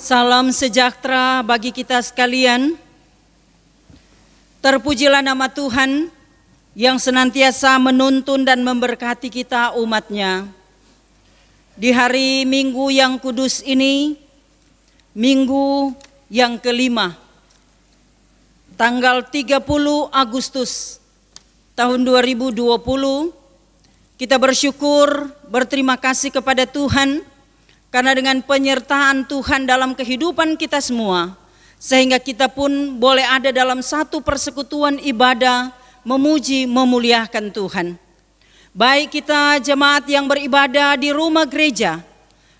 Salam sejahtera bagi kita sekalian. Terpujilah nama Tuhan yang senantiasa menuntun dan memberkati kita umat-Nya. Di hari Minggu yang kudus ini, Minggu yang kelima, tanggal 30 Agustus tahun 2020, kita bersyukur, berterima kasih kepada Tuhan karena dengan penyertaan Tuhan dalam kehidupan kita semua, sehingga kita pun boleh ada dalam satu persekutuan ibadah, memuji, memuliakan Tuhan. Baik kita jemaat yang beribadah di rumah gereja,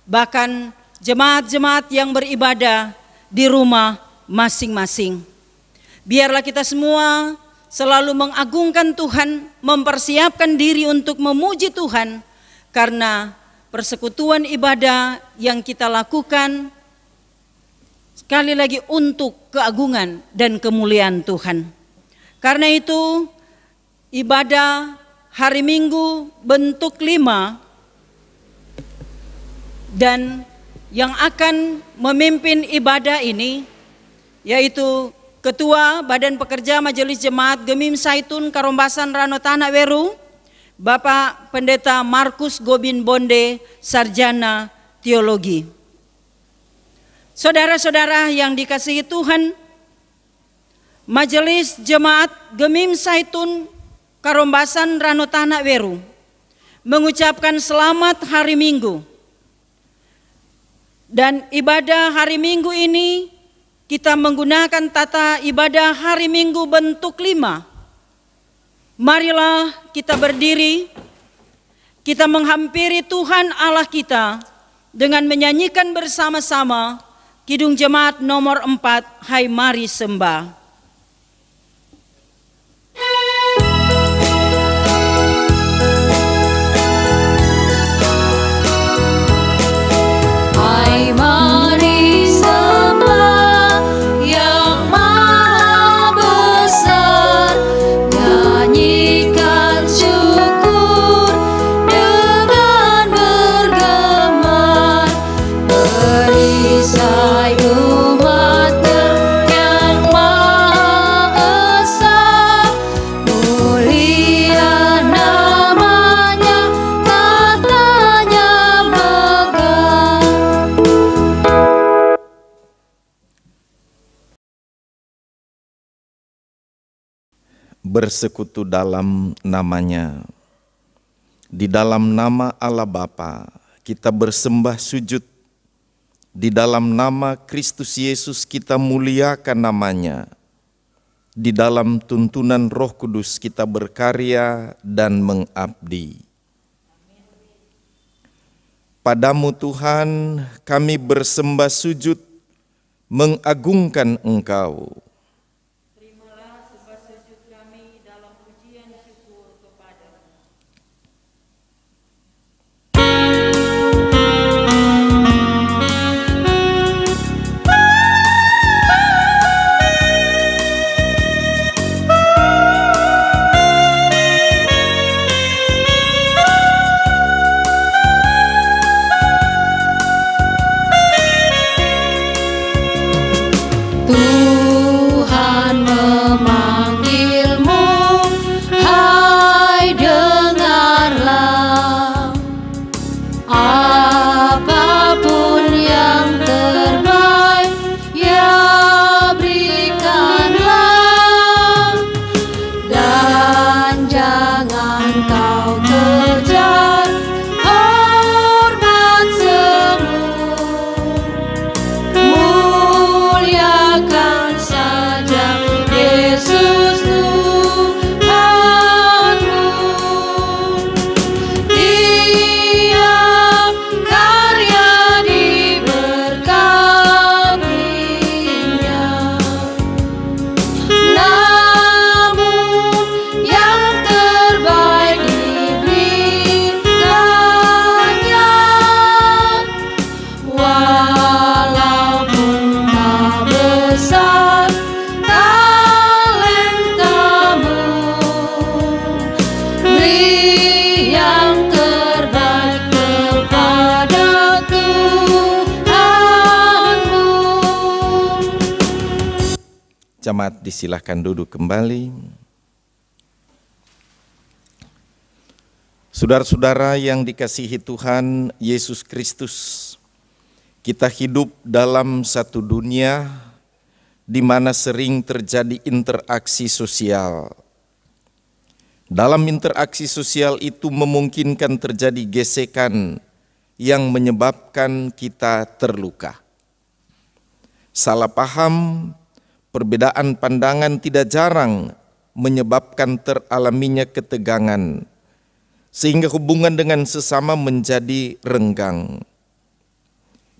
bahkan jemaat-jemaat yang beribadah di rumah masing-masing. Biarlah kita semua selalu mengagungkan Tuhan, mempersiapkan diri untuk memuji Tuhan, karena persekutuan ibadah yang kita lakukan Sekali lagi untuk keagungan dan kemuliaan Tuhan. Karena itu ibadah hari Minggu bentuk 5 dan yang akan memimpin ibadah ini yaitu Ketua Badan Pekerja Majelis Jemaat Gemim Saitun Karombasan Rano Tanah Weru, Bapak Pendeta Markus Gobin Bonde, Sarjana Teologi. Saudara-saudara yang dikasihi Tuhan, Majelis Jemaat Gemim Saitun Karombasan Rano Tanah Weru mengucapkan selamat hari Minggu. Dan ibadah hari Minggu ini kita menggunakan tata ibadah hari Minggu bentuk 5. Marilah kita berdiri, kita menghampiri Tuhan Allah kita dengan menyanyikan bersama-sama Kidung Jemaat nomor 4, Hai Mari Sembah. Bersekutu dalam namanya. Di dalam nama Allah Bapa kita bersembah sujud. Di dalam nama Kristus Yesus kita muliakan namanya. Di dalam tuntunan Roh Kudus kita berkarya dan mengabdi. Padamu Tuhan kami bersembah sujud, mengagungkan Engkau. Jemaat disilahkan duduk kembali. Saudara-saudara yang dikasihi Tuhan Yesus Kristus, kita hidup dalam satu dunia di mana sering terjadi interaksi sosial. Dalam interaksi sosial itu memungkinkan terjadi gesekan yang menyebabkan kita terluka. Salah paham, perbedaan pandangan tidak jarang menyebabkan teralaminya ketegangan, sehingga hubungan dengan sesama menjadi renggang.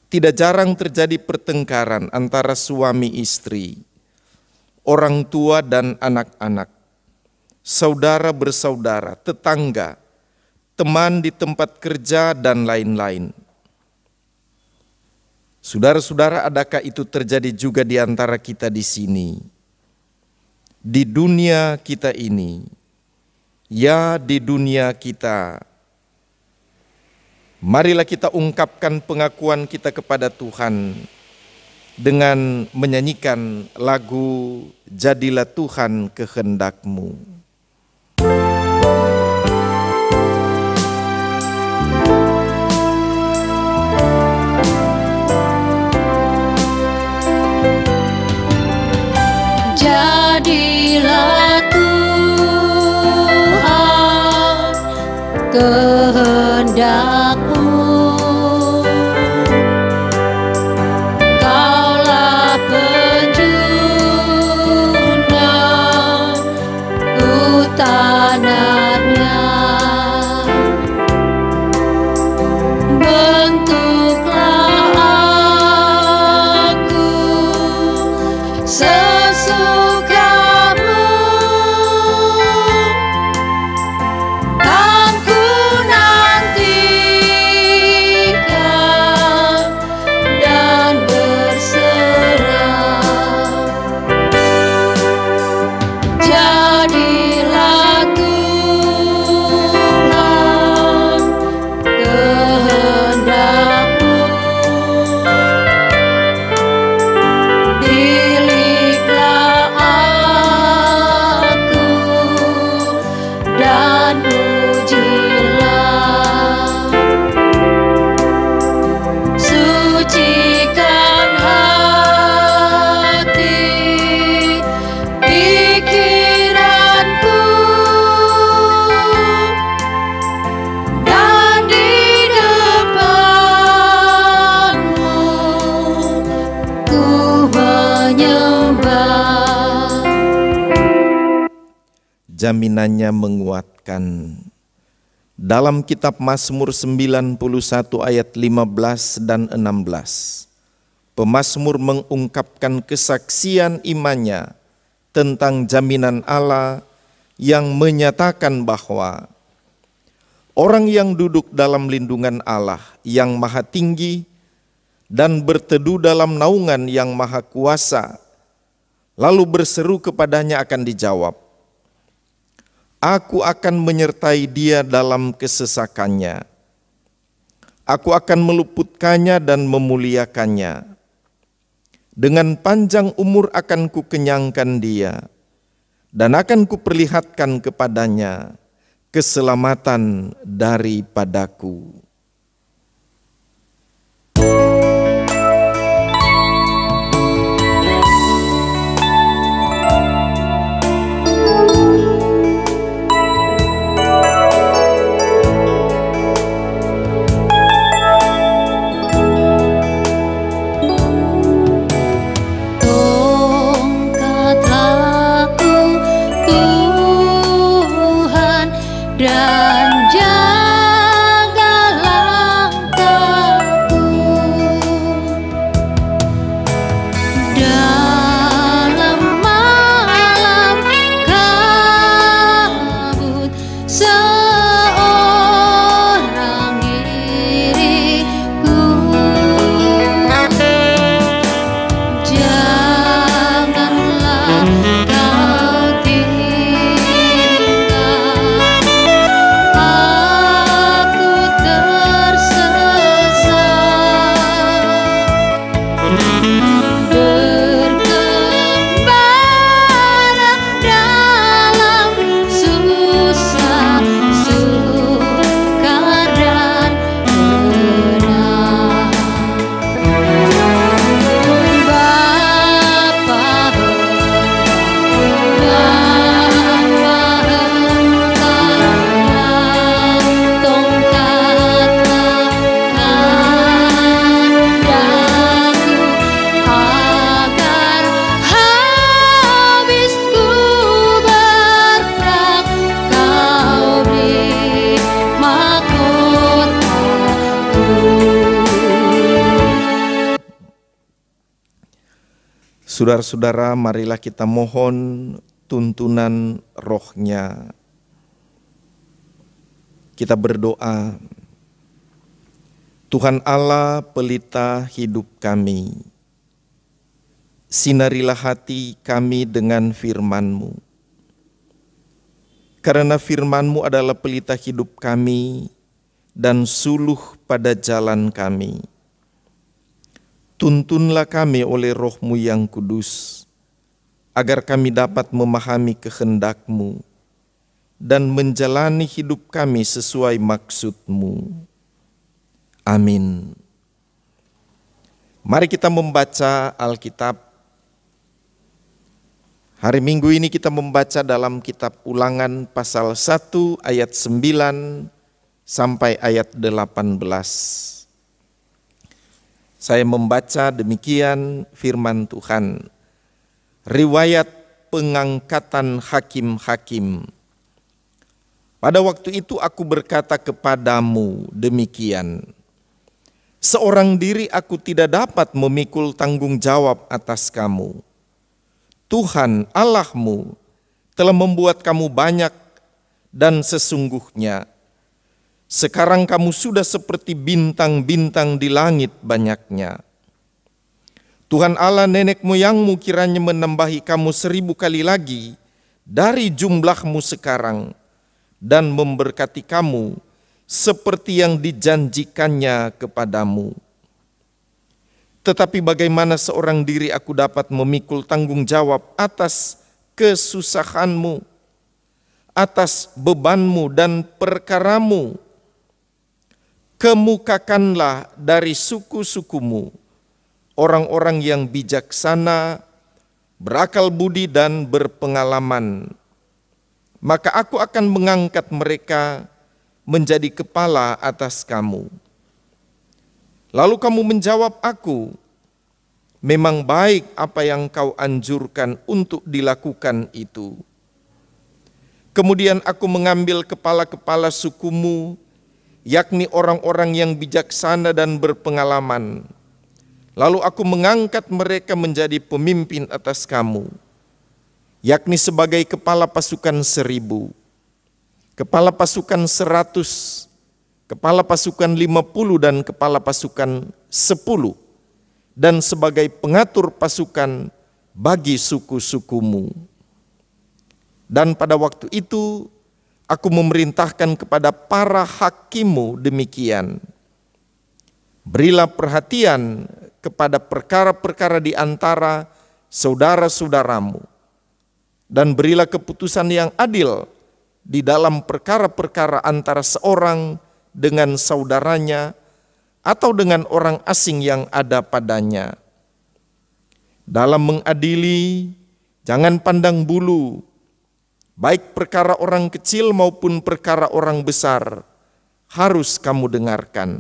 Tidak jarang terjadi pertengkaran antara suami istri, orang tua dan anak-anak, saudara bersaudara, tetangga, teman di tempat kerja, dan lain-lain. Saudara-saudara, adakah itu terjadi juga di antara kita di sini? Di dunia kita ini, ya di dunia kita. Marilah kita ungkapkan pengakuan kita kepada Tuhan dengan menyanyikan lagu Jadilah Tuhan Kehendak-Mu. Jadilah Tuhan kehendak-Mu, Kaulah penjunan tanahnya. Bentuklah aku sesukamu, kan ku nantikan dan berserah. Jadilah Tuhan kehendak-Mu, pilihlah aku dan ujilah. Sucikan hati pikiranku, dan di depan-Mu ku menyembah. Jaminannya menguatkan. Dalam kitab Mazmur 91 ayat 15 dan 16, pemazmur mengungkapkan kesaksian imannya tentang jaminan Allah yang menyatakan bahwa orang yang duduk dalam lindungan Allah yang maha tinggi dan berteduh dalam naungan yang maha kuasa, lalu berseru kepadanya akan dijawab. Aku akan menyertai dia dalam kesesakannya. Aku akan meluputkannya dan memuliakannya. Dengan panjang umur akan kukenyangkan dia, dan akan kuperlihatkan kepadanya keselamatan daripadaku. Tongkatlah-Ku Tuhan, dan jaga langkahku. Dalam malam kabut seorang diriku. Janganlah Kau tinggalkan aku tersesat. Bergembara dalam susah, sukar dan benar. Bapa bahwa Engkaulah tongkatlah kandaku, agar habis ku berperang, Kau beri mahkotaku. Saudara-saudara, marilah kita mohon tuntunan Roh-Nya. Kita berdoa. Tuhan Allah pelita hidup kami, sinarilah hati kami dengan firman-Mu. Karena firman-Mu adalah pelita hidup kami dan suluh pada jalan kami. Tuntunlah kami oleh Roh-Mu yang kudus, agar kami dapat memahami kehendak-Mu dan menjalani hidup kami sesuai maksud-Mu. Amin. Mari kita membaca Alkitab. Hari Minggu ini kita membaca dalam kitab Ulangan pasal 1 ayat 9 sampai ayat 18. Saya membaca demikian firman Tuhan. Riwayat pengangkatan hakim-hakim. Pada waktu itu aku berkata kepadamu demikian. Seorang diri aku tidak dapat memikul tanggung jawab atas kamu. Tuhan Allahmu telah membuat kamu banyak dan sesungguhnya sekarang kamu sudah seperti bintang-bintang di langit banyaknya. Tuhan Allah nenek moyangmu kiranya menambahi kamu 1000 kali lagi dari jumlahmu sekarang dan memberkati kamu seperti yang dijanjikannya kepadamu. Tetapi bagaimana seorang diri aku dapat memikul tanggung jawab atas kesusahanmu, atas bebanmu dan perkaramu? Kemukakanlah dari suku-sukumu orang-orang yang bijaksana, berakal budi dan berpengalaman. Maka aku akan mengangkat mereka menjadi kepala atas kamu. Lalu kamu menjawab aku, memang baik apa yang kau anjurkan untuk dilakukan itu. Kemudian aku mengambil kepala-kepala sukumu, yakni orang-orang yang bijaksana dan berpengalaman. Lalu aku mengangkat mereka menjadi pemimpin atas kamu, yakni sebagai kepala pasukan 1000, kepala pasukan 100, kepala pasukan 50 dan kepala pasukan 10, dan sebagai pengatur pasukan bagi suku-sukumu. Dan pada waktu itu aku memerintahkan kepada para hakimmu demikian. Berilah perhatian kepada perkara-perkara di antara saudara-saudaramu, dan berilah keputusan yang adil di dalam perkara-perkara antara seorang dengan saudaranya atau dengan orang asing yang ada padanya. Dalam mengadili, jangan pandang bulu, baik perkara orang kecil maupun perkara orang besar, harus kamu dengarkan.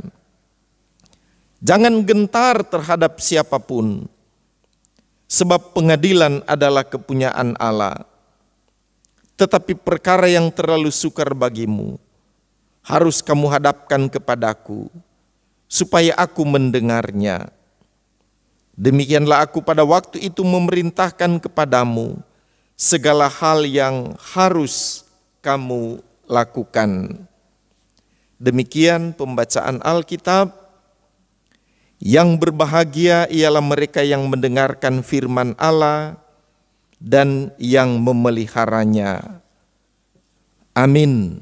Jangan gentar terhadap siapapun, sebab pengadilan adalah kepunyaan Allah. Tetapi perkara yang terlalu sukar bagimu, harus kamu hadapkan kepadaku, supaya aku mendengarnya. Demikianlah aku pada waktu itu memerintahkan kepadamu segala hal yang harus kamu lakukan. Demikian pembacaan Alkitab. Yang berbahagia ialah mereka yang mendengarkan firman Allah dan yang memeliharanya. Amin.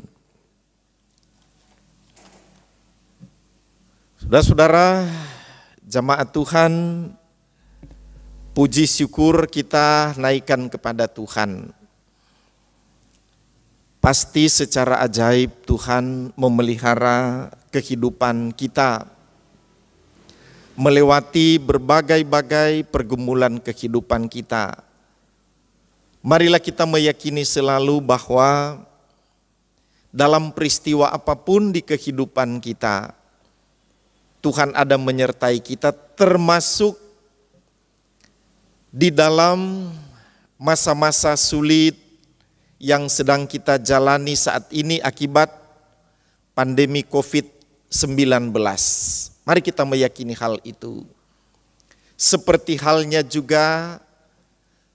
Saudara-saudara, jamaat Tuhan, puji syukur kita naikkan kepada Tuhan. Pasti secara ajaib Tuhan memelihara kehidupan kita, melewati berbagai-bagai pergumulan kehidupan kita. Marilah kita meyakini selalu bahwa dalam peristiwa apapun di kehidupan kita, Tuhan ada menyertai kita, termasuk di dalam masa-masa sulit yang sedang kita jalani saat ini akibat pandemi COVID-19. Mari kita meyakini hal itu. Seperti halnya juga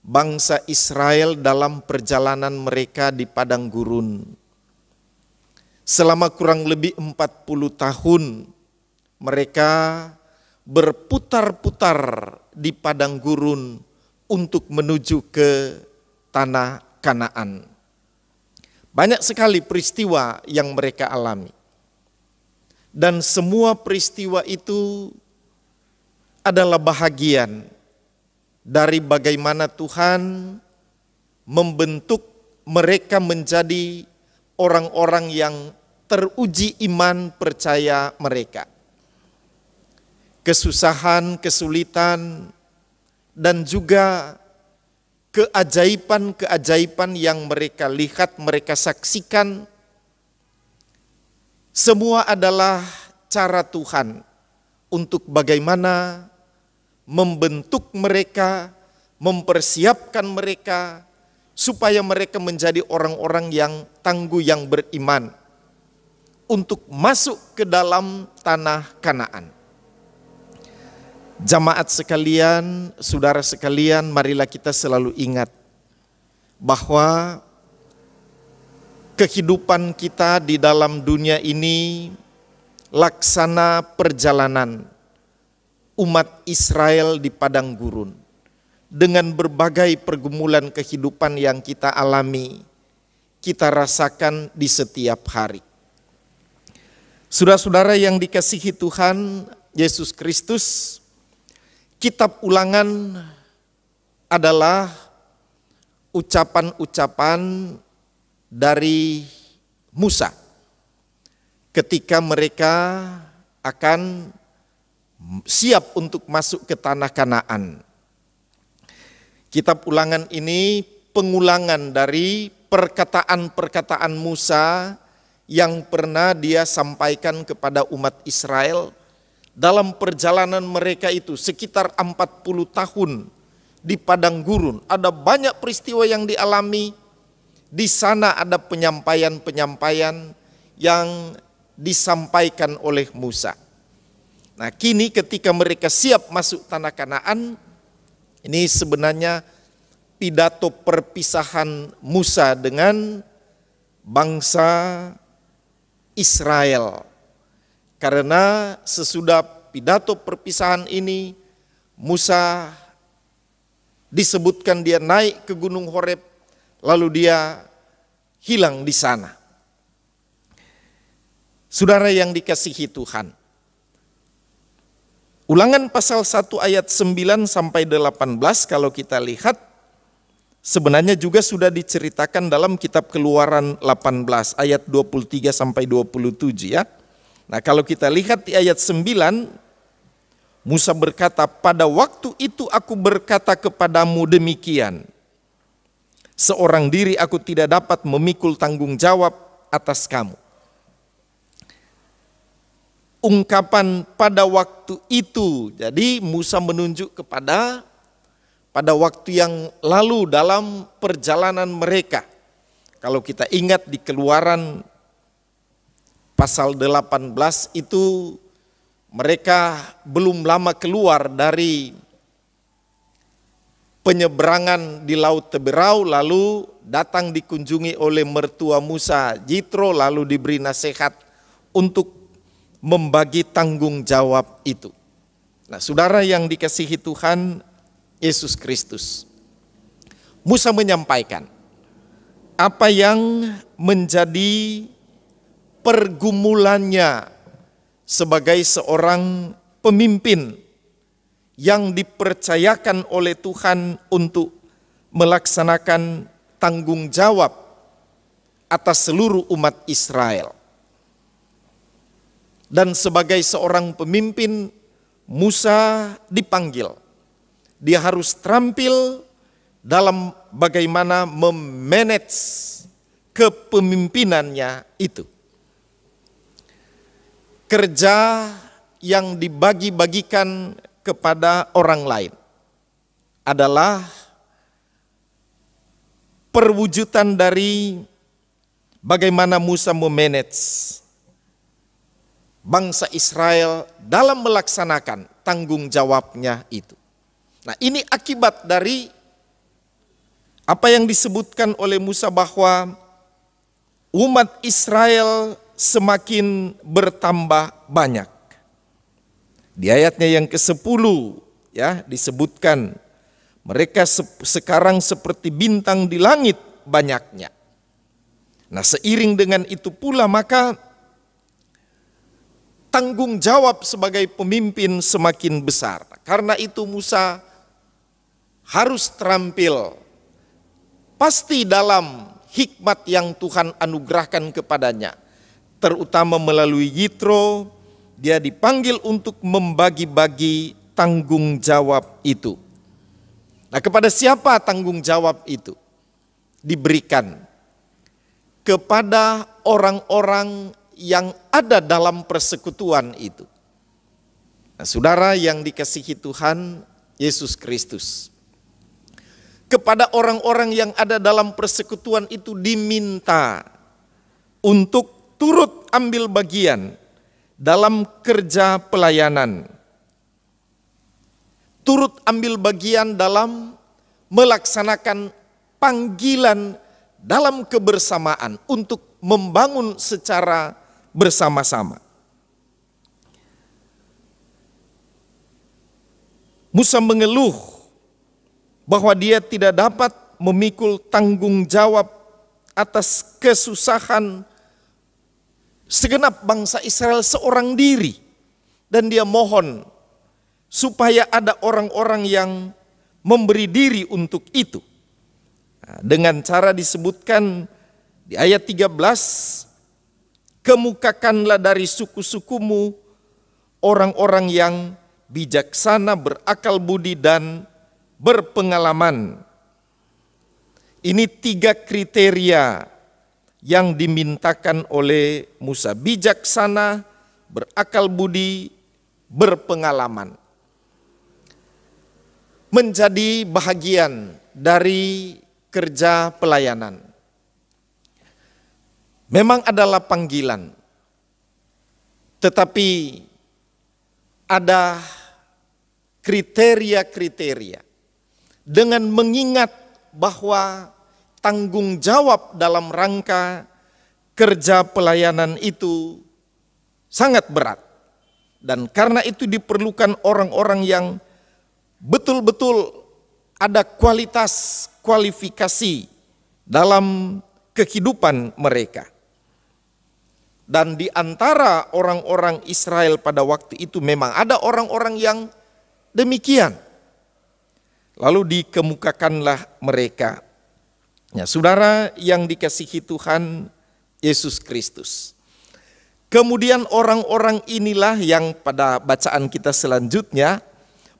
bangsa Israel dalam perjalanan mereka di padang gurun. Selama kurang lebih 40 tahun mereka berputar-putar di padang gurun untuk menuju ke tanah Kanaan. Banyak sekali peristiwa yang mereka alami. Dan semua peristiwa itu adalah bahagian dari bagaimana Tuhan membentuk mereka menjadi orang-orang yang teruji iman percaya mereka. Kesusahan, kesulitan, dan juga keajaiban-keajaiban yang mereka lihat, mereka saksikan, semua adalah cara Tuhan untuk bagaimana membentuk mereka, mempersiapkan mereka, supaya mereka menjadi orang-orang yang tangguh, yang beriman, untuk masuk ke dalam tanah Kanaan. Jamaat sekalian, saudara sekalian, marilah kita selalu ingat bahwa kehidupan kita di dalam dunia ini laksana perjalanan umat Israel di padang gurun dengan berbagai pergumulan kehidupan yang kita alami, kita rasakan di setiap hari. Saudara-saudara yang dikasihi Tuhan Yesus Kristus, Kitab Ulangan adalah ucapan-ucapan dari Musa ketika mereka akan siap untuk masuk ke tanah Kanaan. Kitab Ulangan ini pengulangan dari perkataan-perkataan Musa yang pernah dia sampaikan kepada umat Israel dalam perjalanan mereka itu sekitar 40 tahun di padang gurun. Ada banyak peristiwa yang dialami. Di sana ada penyampaian-penyampaian yang disampaikan oleh Musa. Nah, kini ketika mereka siap masuk tanah Kanaan, ini sebenarnya pidato perpisahan Musa dengan bangsa Israel. Karena sesudah pidato perpisahan ini, Musa disebutkan dia naik ke Gunung Horeb, lalu dia hilang di sana. Saudara yang dikasihi Tuhan, Ulangan pasal 1 ayat 9 sampai 18 kalau kita lihat, sebenarnya juga sudah diceritakan dalam kitab Keluaran 18 ayat 23 sampai 27 ya. Nah, kalau kita lihat di ayat 9, Musa berkata, "Pada waktu itu aku berkata kepadamu demikian, seorang diri aku tidak dapat memikul tanggung jawab atas kamu." Ungkapan pada waktu itu, jadi Musa menunjuk kepada pada waktu yang lalu dalam perjalanan mereka. Kalau kita ingat di Keluaran pasal 18 itu mereka belum lama keluar dari penyeberangan di Laut Teberau, lalu datang dikunjungi oleh mertua Musa, Jitro, lalu diberi nasihat untuk membagi tanggung jawab itu. Nah, saudara yang dikasihi Tuhan Yesus Kristus, Musa menyampaikan apa yang menjadi pergumulannya sebagai seorang pemimpin yang dipercayakan oleh Tuhan untuk melaksanakan tanggung jawab atas seluruh umat Israel. Dan sebagai seorang pemimpin, Musa dipanggil. Dia harus terampil dalam bagaimana memanage kepemimpinannya itu. Kerja yang dibagi-bagikan kepada orang lain adalah perwujudan dari bagaimana Musa memanage bangsa Israel dalam melaksanakan tanggung jawabnya itu. Nah, ini akibat dari apa yang disebutkan oleh Musa bahwa umat Israel semakin bertambah banyak. Di ayatnya yang ke-10 ya disebutkan mereka sekarang seperti bintang di langit banyaknya. Nah, seiring dengan itu pula maka tanggung jawab sebagai pemimpin semakin besar. Karena itu Musa harus terampil pasti dalam hikmat yang Tuhan anugerahkan kepadanya. Terutama melalui Yitro, dia dipanggil untuk membagi-bagi tanggung jawab itu. Nah, kepada siapa tanggung jawab itu diberikan? Kepada orang-orang yang ada dalam persekutuan itu. Nah, saudara yang dikasihi Tuhan Yesus Kristus, kepada orang-orang yang ada dalam persekutuan itu diminta untuk turut ambil bagian dalam kerja pelayanan, turut ambil bagian dalam melaksanakan panggilan dalam kebersamaan untuk membangun secara bersama-sama. Musa mengeluh bahwa dia tidak dapat memikul tanggung jawab atas kesusahan segenap bangsa Israel seorang diri. Dan dia mohon supaya ada orang-orang yang memberi diri untuk itu. Nah, dengan cara disebutkan di ayat 13, kemukakanlah dari suku-sukumu orang-orang yang bijaksana, berakal budi dan berpengalaman. Ini 3 kriteria yang dimintakan oleh Musa: bijaksana, berakal budi, berpengalaman. Menjadi bahagian dari kerja pelayanan. Memang adalah panggilan, tetapi ada kriteria-kriteria. Dengan mengingat bahwa tanggung jawab dalam rangka kerja pelayanan itu sangat berat. Dan karena itu diperlukan orang-orang yang betul-betul ada kualifikasi dalam kehidupan mereka. Dan di antara orang-orang Israel pada waktu itu memang ada orang-orang yang demikian. Lalu dikemukakanlah mereka. Ya, saudara yang dikasihi Tuhan Yesus Kristus. Kemudian orang-orang inilah yang pada bacaan kita selanjutnya,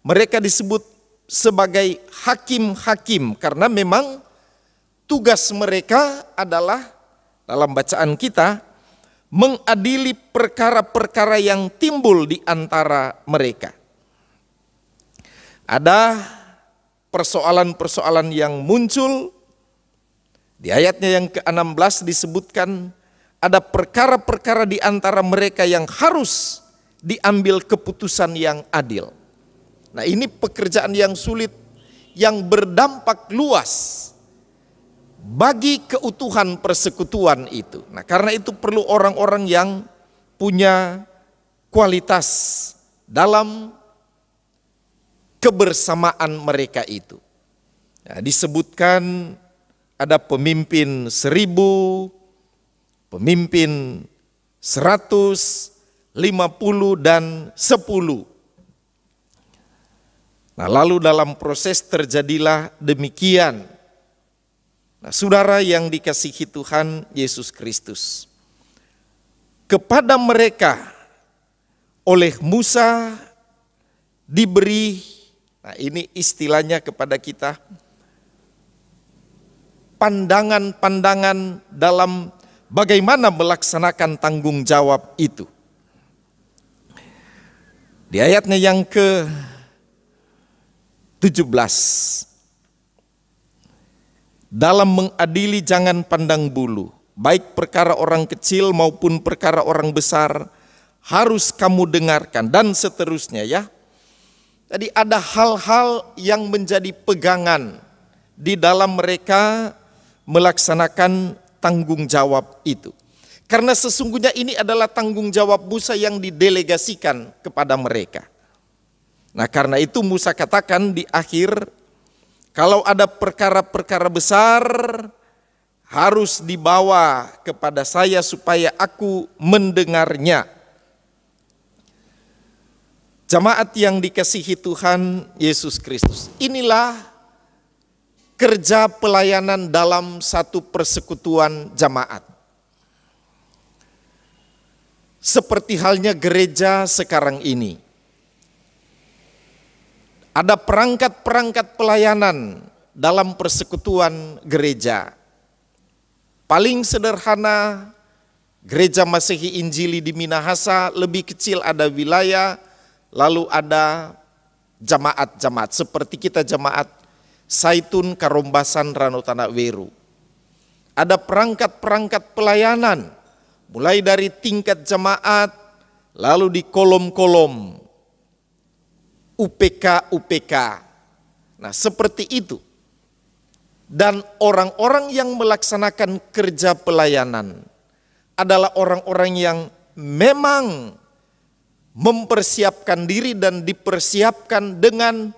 mereka disebut sebagai hakim-hakim, karena memang tugas mereka adalah dalam bacaan kita mengadili perkara-perkara yang timbul di antara mereka. Ada persoalan-persoalan yang muncul. Di ayatnya yang ke-16 disebutkan ada perkara-perkara di antara mereka yang harus diambil keputusan yang adil. Nah, ini pekerjaan yang sulit yang berdampak luas bagi keutuhan persekutuan itu. Nah, karena itu perlu orang-orang yang punya kualitas dalam kebersamaan mereka itu. Nah, disebutkan ada pemimpin 1000, pemimpin 100, 50 dan 10. Nah, lalu dalam proses terjadilah demikian. Nah, saudara yang dikasihi Tuhan Yesus Kristus, kepada mereka oleh Musa diberi, nah ini istilahnya kepada kita, pandangan-pandangan dalam bagaimana melaksanakan tanggung jawab itu. Di ayatnya yang ke-17, dalam mengadili jangan pandang bulu, baik perkara orang kecil maupun perkara orang besar harus kamu dengarkan, dan seterusnya ya. Jadi ada hal-hal yang menjadi pegangan di dalam mereka melaksanakan tanggung jawab itu. Karena sesungguhnya ini adalah tanggung jawab Musa yang didelegasikan kepada mereka. Nah, karena itu Musa katakan di akhir, kalau ada perkara-perkara besar harus dibawa kepada saya supaya aku mendengarnya. Jemaat yang dikasihi Tuhan Yesus Kristus, inilah kerja pelayanan dalam satu persekutuan jemaat. Seperti halnya gereja sekarang ini. Ada perangkat-perangkat pelayanan dalam persekutuan gereja. Paling sederhana, gereja Masehi Injili di Minahasa, lebih kecil ada wilayah, lalu ada jemaat-jemaat seperti kita jemaat Saitun Karombasan Rano Tanah Weru. Ada perangkat-perangkat pelayanan, mulai dari tingkat jemaat, lalu di kolom-kolom, UPK. Nah, seperti itu. Dan orang-orang yang melaksanakan kerja pelayanan adalah orang-orang yang memang mempersiapkan diri dan dipersiapkan dengan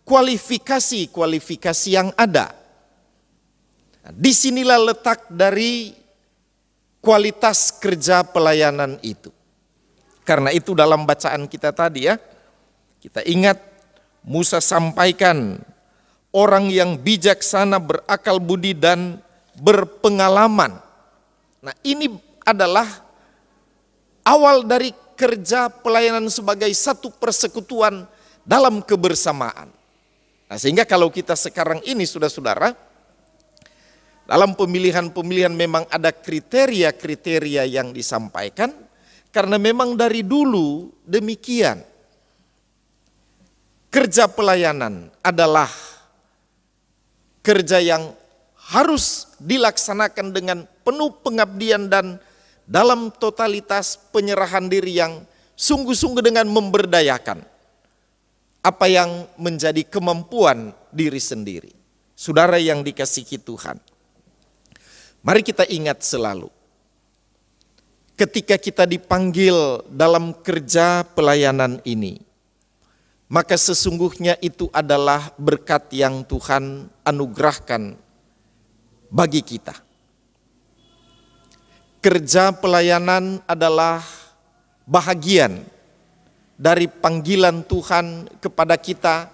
kualifikasi yang ada. Nah, disinilah letak dari kualitas kerja pelayanan itu. Karena itu dalam bacaan kita tadi ya, kita ingat Musa sampaikan orang yang bijaksana, berakal budi dan berpengalaman. Nah, ini adalah awal dari kerja pelayanan sebagai satu persekutuan dalam kebersamaan. Nah, sehingga kalau kita sekarang ini saudara-saudara, dalam pemilihan-pemilihan memang ada kriteria-kriteria yang disampaikan, karena memang dari dulu demikian. Kerja pelayanan adalah kerja yang harus dilaksanakan dengan penuh pengabdian dan dalam totalitas penyerahan diri yang sungguh-sungguh dengan memberdayakan apa yang menjadi kemampuan diri sendiri. Saudara yang dikasihi Tuhan, mari kita ingat selalu, ketika kita dipanggil dalam kerja pelayanan ini, maka sesungguhnya itu adalah berkat yang Tuhan anugerahkan bagi kita. Kerja pelayanan adalah bahagian dari panggilan Tuhan kepada kita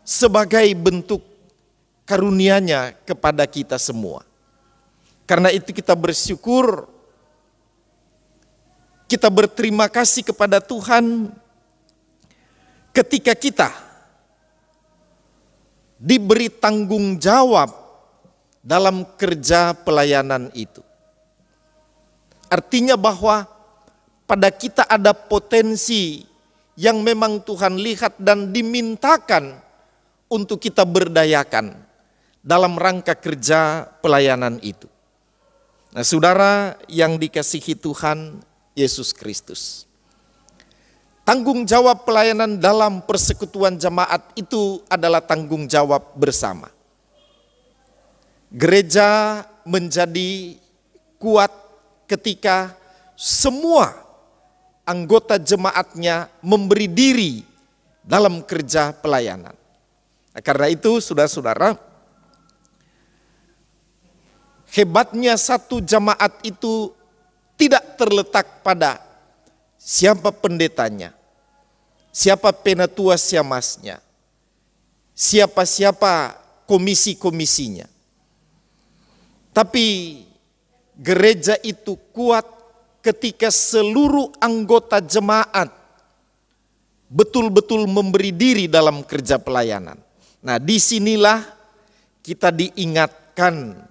sebagai bentuk karunia-Nya kepada kita semua. Karena itu kita bersyukur, kita berterima kasih kepada Tuhan ketika kita diberi tanggung jawab dalam kerja pelayanan itu. Artinya bahwa pada kita ada potensi yang memang Tuhan lihat dan dimintakan untuk kita berdayakan dalam rangka kerja pelayanan itu. Nah, saudara yang dikasihi Tuhan Yesus Kristus, tanggung jawab pelayanan dalam persekutuan jemaat itu adalah tanggung jawab bersama. Gereja menjadi kuat ketika semua anggota jemaatnya memberi diri dalam kerja pelayanan. Nah, karena itu saudara-saudara, hebatnya satu jemaat itu tidak terletak pada siapa pendetanya, siapa penatua siamasnya, siapa-siapa komisi-komisinya. Tapi gereja itu kuat ketika seluruh anggota jemaat betul-betul memberi diri dalam kerja pelayanan. Nah, disinilah kita diingatkan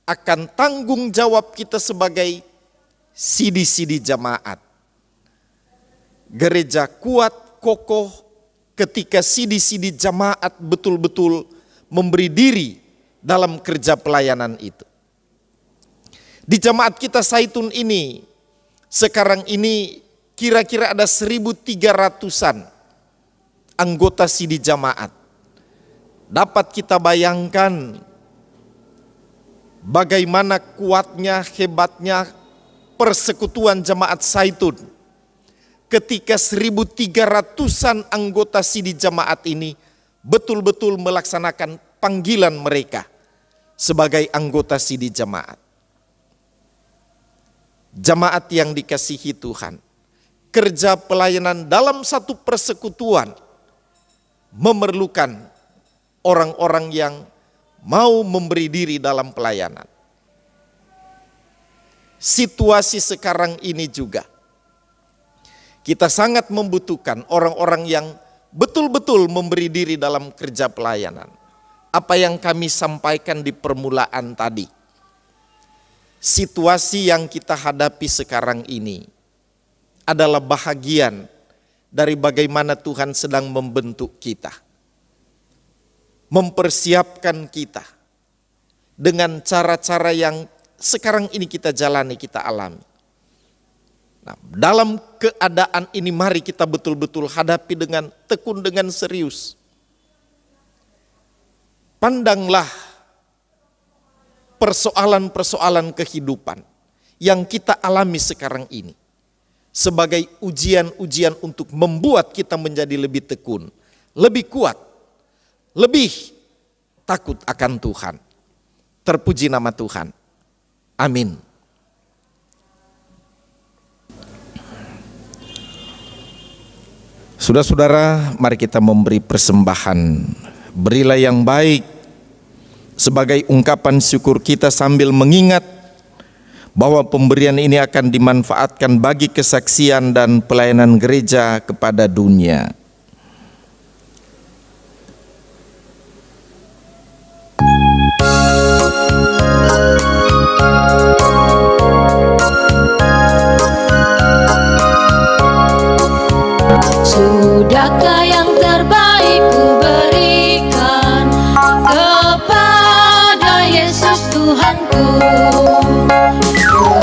akan tanggung jawab kita sebagai sidi-sidi jemaat. Gereja kuat, kokoh ketika sidi-sidi jemaat betul-betul memberi diri dalam kerja pelayanan itu. Di jemaat kita Saitun ini, sekarang ini kira-kira ada 1.300-an anggota sidi jemaat. Dapat kita bayangkan bagaimana kuatnya, hebatnya persekutuan jemaat Saitun ketika 1.300-an anggota Sidi Jamaat ini betul-betul melaksanakan panggilan mereka sebagai anggota Sidi Jamaat. Jamaat yang dikasihi Tuhan, kerja pelayanan dalam satu persekutuan memerlukan orang-orang yang mau memberi diri dalam pelayanan. Situasi sekarang ini juga kita sangat membutuhkan orang-orang yang betul-betul memberi diri dalam kerja pelayanan. Apa yang kami sampaikan di permulaan tadi, situasi yang kita hadapi sekarang ini adalah bahagian dari bagaimana Tuhan sedang membentuk kita, mempersiapkan kita dengan cara-cara yang sekarang ini kita jalani, kita alami. Nah, dalam keadaan ini mari kita betul-betul hadapi dengan tekun, dengan serius. Pandanglah persoalan-persoalan kehidupan yang kita alami sekarang ini sebagai ujian-ujian untuk membuat kita menjadi lebih tekun, lebih kuat, lebih takut akan Tuhan. Terpuji nama Tuhan. Amin. Saudara-saudara, mari kita memberi persembahan. Berilah yang baik sebagai ungkapan syukur kita sambil mengingat bahwa pemberian ini akan dimanfaatkan bagi kesaksian dan pelayanan gereja kepada dunia. Sudahkah yang terbaik ku berikan kepada Yesus Tuhanku?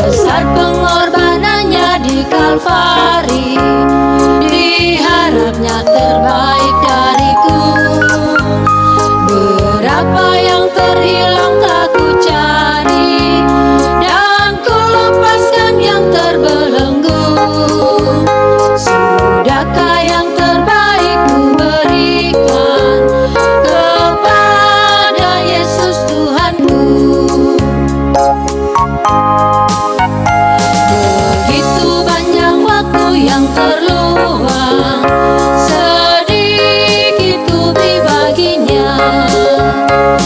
Besar pengorbanannya di Kalvari, diharapnya terbaik dariku. Berapa yang terhilang tak ku cari, dan ku lepaskan yang terbelenggu. Sudahkah yang terbaik ku berikan kepada Yesus Tuhanku? Begitu banyak waktu yang terluang, sedikit ku beri baginya.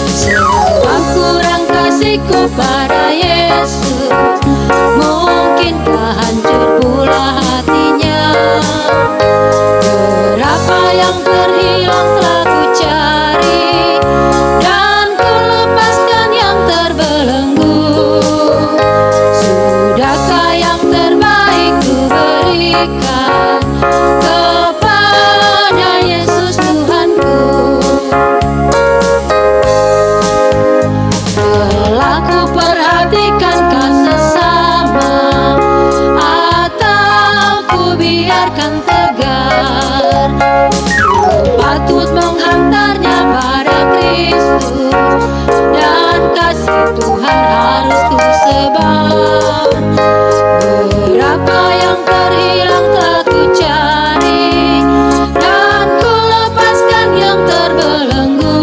Sebab kurang kasihku pada Yesus, mungkinkah hancur pula hatinya. Berapa yang terhilang telah ku cari, dan ku lepaskan yang terbelenggu. Sudahkah yang terbaik ku berikan kepada Yesus Tuhanku? Telah ku perhatikan sesama, atau ku biarkan tegar? Patut menghantarnya pada Kristus, dan kasih Tuhan harus ku sebar. Berapa yang terhilang telah ku cari, dan ku lepaskan yang terbelenggu.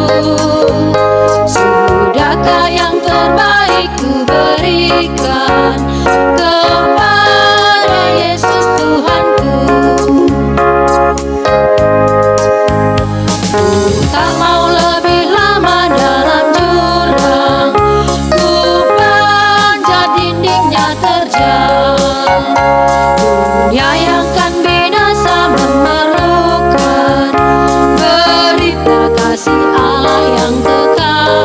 Sudahkah yang terbaik ku berikan kepada Yesus Tuhanku? Ku tak mau lebih lama dalam jurang, ku panjat dindingnya terjang. Dunia yang kan binasa memerlukan berita kasih Allah yang kekal.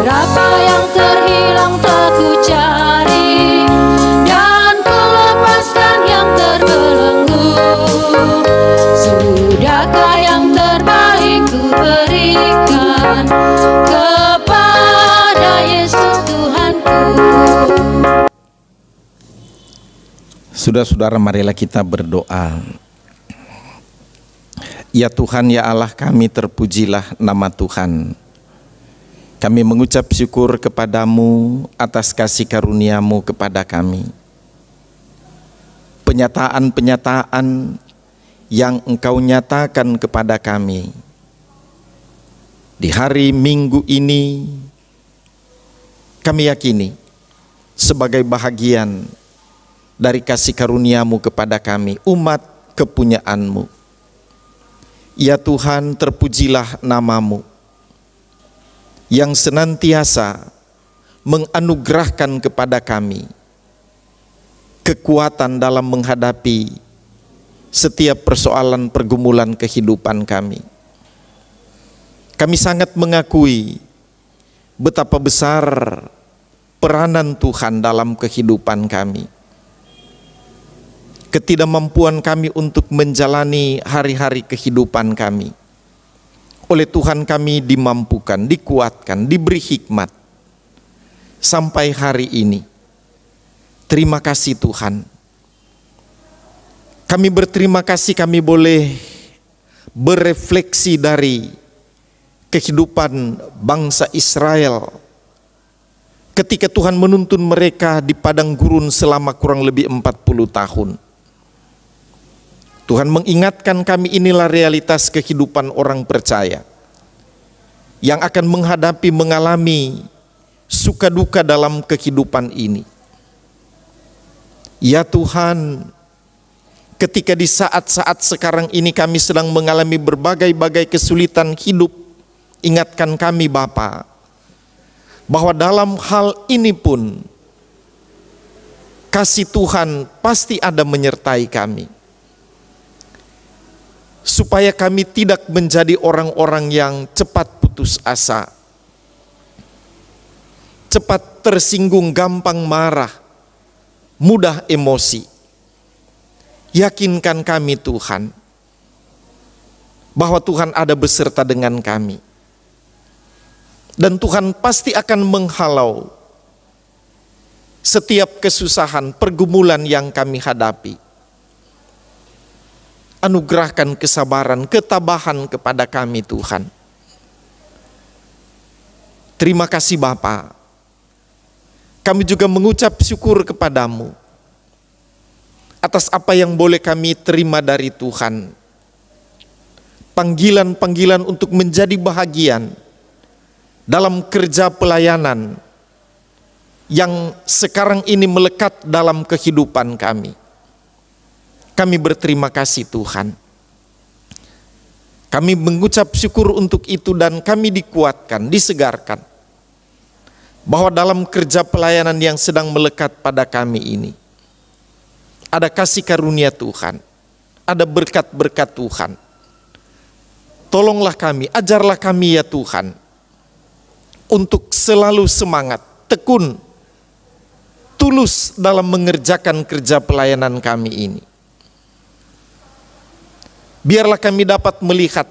Berapa yang terhilang tak ku cari, dan ku lepaskan yang terbelenggu. Sudahkah yang terbaik ku berikan kepada Yesus Tuhanku? Saudara-saudara, marilah kita berdoa. Ya Tuhan, ya Allah kami, terpujilah nama Tuhan. Kami mengucap syukur kepadamu atas kasih karunia-Mu kepada kami. penyataan-penyataan yang Engkau nyatakan kepada kami. Di hari Minggu ini kami yakini sebagai bahagian dari kasih karunia-Mu kepada kami, umat kepunyaan-Mu. Ya Tuhan, terpujilah nama-Mu yang senantiasa menganugerahkan kepada kami kekuatan dalam menghadapi setiap persoalan pergumulan kehidupan kami. Kami sangat mengakui betapa besar peranan Tuhan dalam kehidupan kami. Ketidakmampuan kami untuk menjalani hari-hari kehidupan kami. Oleh Tuhan kami dimampukan, dikuatkan, diberi hikmat sampai hari ini. Terima kasih Tuhan. Kami berterima kasih kami boleh berefleksi dari kehidupan bangsa Israel ketika Tuhan menuntun mereka di padang gurun selama kurang lebih 40 tahun. Tuhan mengingatkan kami, inilah realitas kehidupan orang percaya yang akan mengalami suka duka dalam kehidupan ini. Ya Tuhan, ketika di saat-saat sekarang ini kami sedang mengalami berbagai-bagai kesulitan hidup, ingatkan kami Bapa, bahwa dalam hal ini pun kasih Tuhan pasti ada menyertai kami. Supaya kami tidak menjadi orang-orang yang cepat putus asa, cepat tersinggung, gampang marah, mudah emosi. Yakinkan kami Tuhan, bahwa Tuhan ada beserta dengan kami. Dan Tuhan pasti akan menghalau setiap kesusahan, pergumulan yang kami hadapi. Anugerahkan kesabaran, ketabahan kepada kami Tuhan. Terima kasih Bapa. Kami juga mengucap syukur kepadamu atas apa yang boleh kami terima dari Tuhan. Panggilan-panggilan untuk menjadi bahagian dalam kerja pelayanan yang sekarang ini melekat dalam kehidupan kami. Kami berterima kasih Tuhan. Kami mengucap syukur untuk itu dan kami dikuatkan, disegarkan, bahwa dalam kerja pelayanan yang sedang melekat pada kami ini, ada kasih karunia Tuhan, ada berkat-berkat Tuhan. Tolonglah kami, ajarlah kami ya Tuhan, untuk selalu semangat, tekun, tulus dalam mengerjakan kerja pelayanan kami ini. Biarlah kami dapat melihat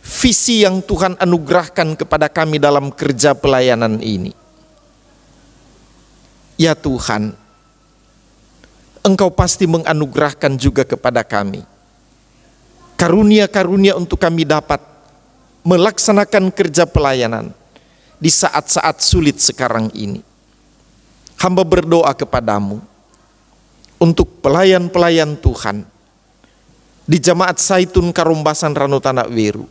visi yang Tuhan anugerahkan kepada kami dalam kerja pelayanan ini. Ya Tuhan, Engkau pasti menganugerahkan juga kepada kami karunia-karunia untuk kami dapat melaksanakan kerja pelayanan di saat-saat sulit sekarang ini. Hamba berdoa kepadamu untuk pelayan-pelayan Tuhan di Jemaat Zaitun Karombasan Ranu Tanak Weru.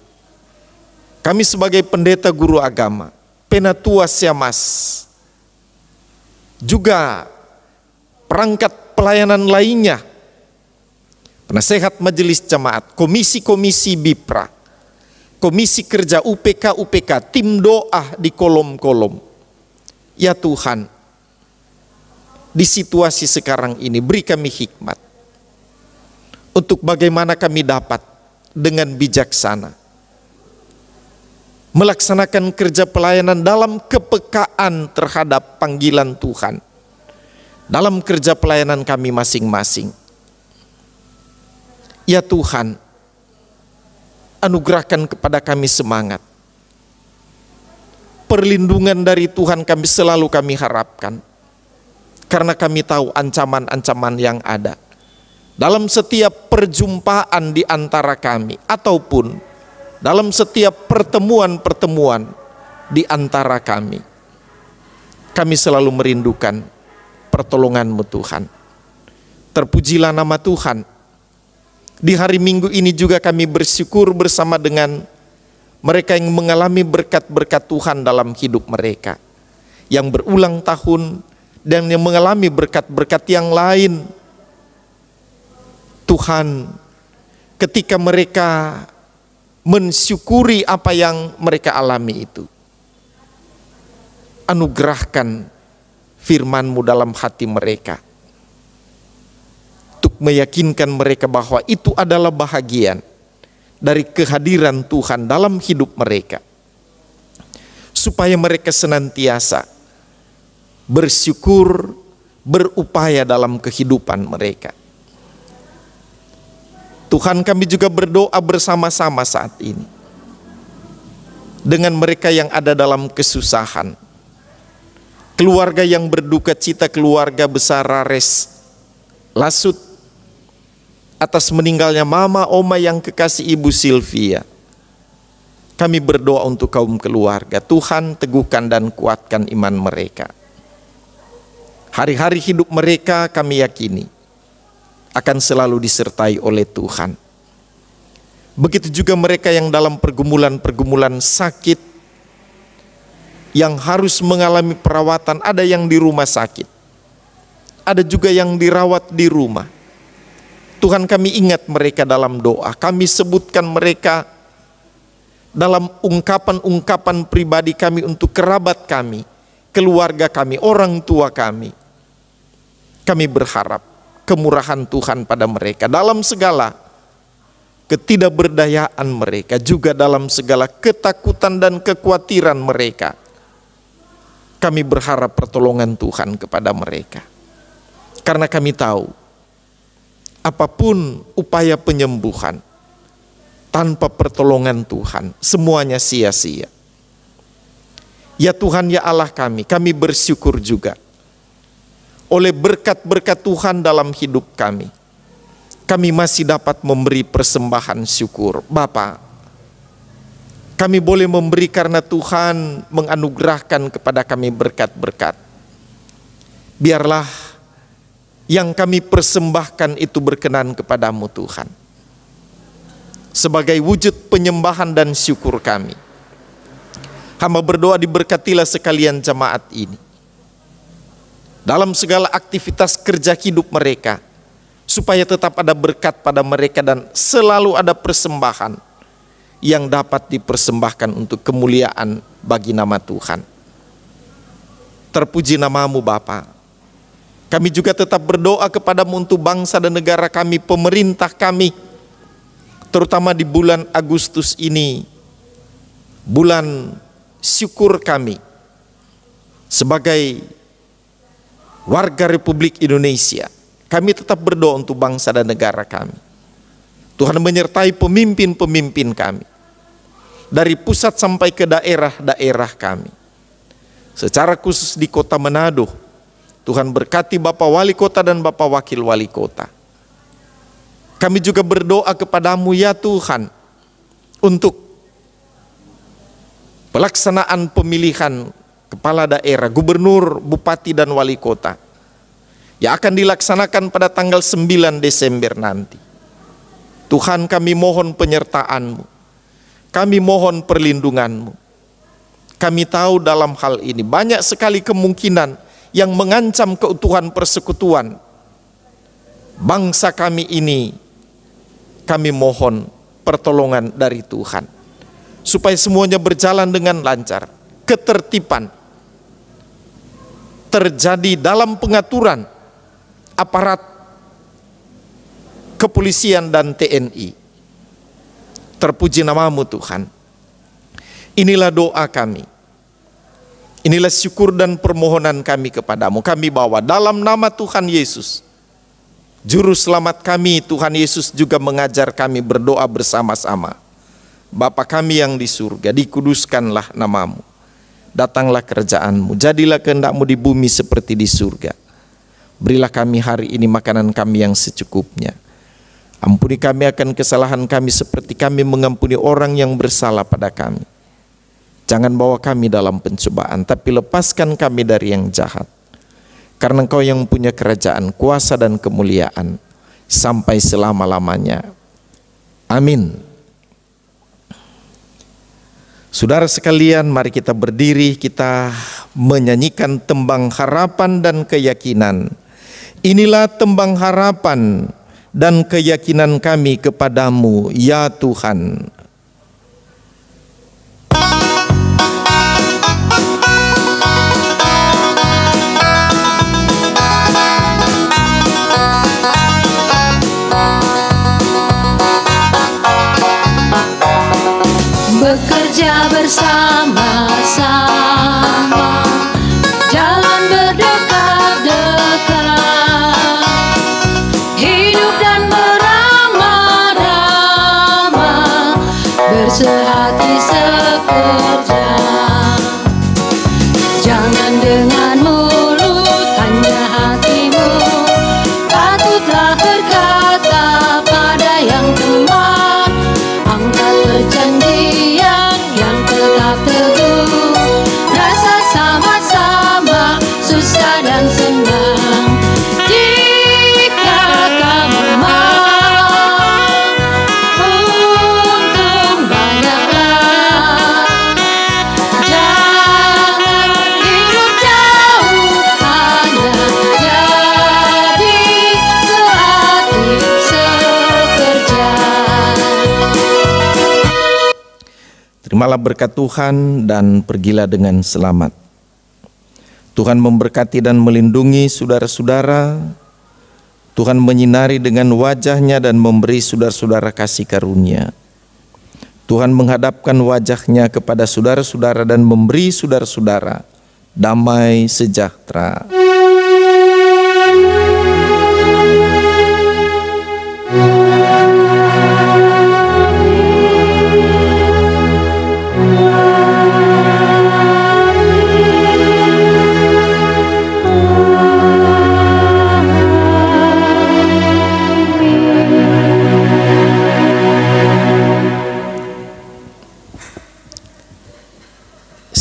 Kami sebagai pendeta guru agama, penatua Siamas, juga perangkat pelayanan lainnya, penasehat majelis jemaat, komisi-komisi BIPRA, komisi kerja UPK, tim doa di kolom-kolom. Ya Tuhan, di situasi sekarang ini beri kami hikmat untuk bagaimana kami dapat dengan bijaksana melaksanakan kerja pelayanan dalam kepekaan terhadap panggilan Tuhan dalam kerja pelayanan kami masing-masing. Ya Tuhan, anugerahkan kepada kami semangat. Perlindungan dari Tuhan kami selalu kami harapkan, karena kami tahu ancaman-ancaman yang ada dalam setiap perjumpaan di antara kami, ataupun dalam setiap pertemuan-pertemuan di antara kami. Kami selalu merindukan pertolongan-Mu Tuhan. Terpujilah nama Tuhan. Di hari Minggu ini juga kami bersyukur bersama dengan mereka yang mengalami berkat-berkat Tuhan dalam hidup mereka, yang berulang tahun dan yang mengalami berkat-berkat yang lain. Tuhan, ketika mereka mensyukuri apa yang mereka alami itu, anugerahkan firman-Mu dalam hati mereka, untuk meyakinkan mereka bahwa itu adalah bahagian dari kehadiran Tuhan dalam hidup mereka, supaya mereka senantiasa bersyukur, berupaya dalam kehidupan mereka. Tuhan, kami juga berdoa bersama-sama saat ini dengan mereka yang ada dalam kesusahan, keluarga yang berduka cita, keluarga besar Rares Lasut atas meninggalnya mama oma yang kekasih Ibu Sylvia. Kami berdoa untuk kaum keluarga. Tuhan, teguhkan dan kuatkan iman mereka. Hari-hari hidup mereka kami yakini akan selalu disertai oleh Tuhan. Begitu juga mereka yang dalam pergumulan-pergumulan sakit, yang harus mengalami perawatan, ada yang di rumah sakit, ada juga yang dirawat di rumah. Tuhan, kami ingat mereka dalam doa, kami sebutkan mereka dalam ungkapan-ungkapan pribadi kami untuk kerabat kami, keluarga kami, orang tua kami. Kami berharap kemurahan Tuhan pada mereka dalam segala ketidakberdayaan mereka, juga dalam segala ketakutan dan kekhawatiran mereka. Kami berharap pertolongan Tuhan kepada mereka, karena kami tahu apapun upaya penyembuhan tanpa pertolongan Tuhan semuanya sia-sia. Ya Tuhan, ya Allah kami bersyukur juga oleh berkat-berkat Tuhan dalam hidup kami. Kami masih dapat memberi persembahan syukur. Bapa, kami boleh memberi karena Tuhan menganugerahkan kepada kami berkat-berkat. Biarlah yang kami persembahkan itu berkenan kepadamu Tuhan, sebagai wujud penyembahan dan syukur kami. Hamba berdoa diberkatilah sekalian jemaat ini dalam segala aktivitas kerja hidup mereka, supaya tetap ada berkat pada mereka dan selalu ada persembahan yang dapat dipersembahkan untuk kemuliaan bagi nama Tuhan. Terpuji namamu Bapa. Kami juga tetap berdoa kepadamu untuk bangsa dan negara kami, pemerintah kami, terutama di bulan Agustus ini, bulan syukur kami sebagai warga Republik Indonesia. Kami tetap berdoa untuk bangsa dan negara kami. Tuhan menyertai pemimpin-pemimpin kami, dari pusat sampai ke daerah-daerah kami. Secara khusus di kota Manado, Tuhan berkati Bapak Wali Kota dan Bapak Wakil Wali Kota. Kami juga berdoa kepadamu ya Tuhan, untuk pelaksanaan pemilihan kepala daerah, gubernur, bupati dan wali kota yang akan dilaksanakan pada tanggal 9 Desember nanti. Tuhan, kami mohon penyertaan-Mu, kami mohon perlindungan-Mu. Kami tahu dalam hal ini banyak sekali kemungkinan yang mengancam keutuhan persekutuan bangsa kami ini. Kami mohon pertolongan dari Tuhan, supaya semuanya berjalan dengan lancar, ketertiban terjadi dalam pengaturan aparat kepolisian dan TNI. Terpuji namamu Tuhan. Inilah doa kami, inilah syukur dan permohonan kami kepadamu. Kami bawa dalam nama Tuhan Yesus, Juru Selamat kami. Tuhan Yesus juga mengajar kami berdoa bersama-sama. Bapa kami yang di surga, dikuduskanlah namamu. Datanglah kerajaan-Mu, jadilah kehendak-Mu di bumi seperti di surga. Berilah kami hari ini makanan kami yang secukupnya. Ampuni kami akan kesalahan kami seperti kami mengampuni orang yang bersalah pada kami. Jangan bawa kami dalam pencobaan, tapi lepaskan kami dari yang jahat. karena Engkau yang punya kerajaan, kuasa dan kemuliaan sampai selama-lamanya. Amin. Saudara sekalian, mari kita berdiri, kita menyanyikan tembang harapan dan keyakinan. Inilah tembang harapan dan keyakinan kami kepadamu, ya Tuhan. Bekerja bersama-sama, jalan berdekat-dekat, hidup dan beramah-ramah, bersehati sekerja. Jangan dengan mulut, hanya hatimu, patutlah berkata pada yang tepat, angkat perjanjian yang tetap teguh, rasa sama-sama susah dan senang. Jika kamu mau, untung banyaklah. Jangan hidup jauh, hanya jadi sehati sekerja. Terimalah berkat Tuhan dan pergilah dengan selamat. Tuhan memberkati dan melindungi saudara-saudara. Tuhan menyinari dengan wajah-Nya dan memberi saudara-saudara kasih karunia. Tuhan menghadapkan wajah-Nya kepada saudara-saudara dan memberi saudara-saudara damai sejahtera.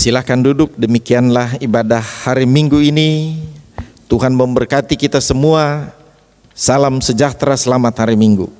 Silakan duduk, demikianlah ibadah hari Minggu ini. Tuhan memberkati kita semua. Salam sejahtera, selamat hari Minggu.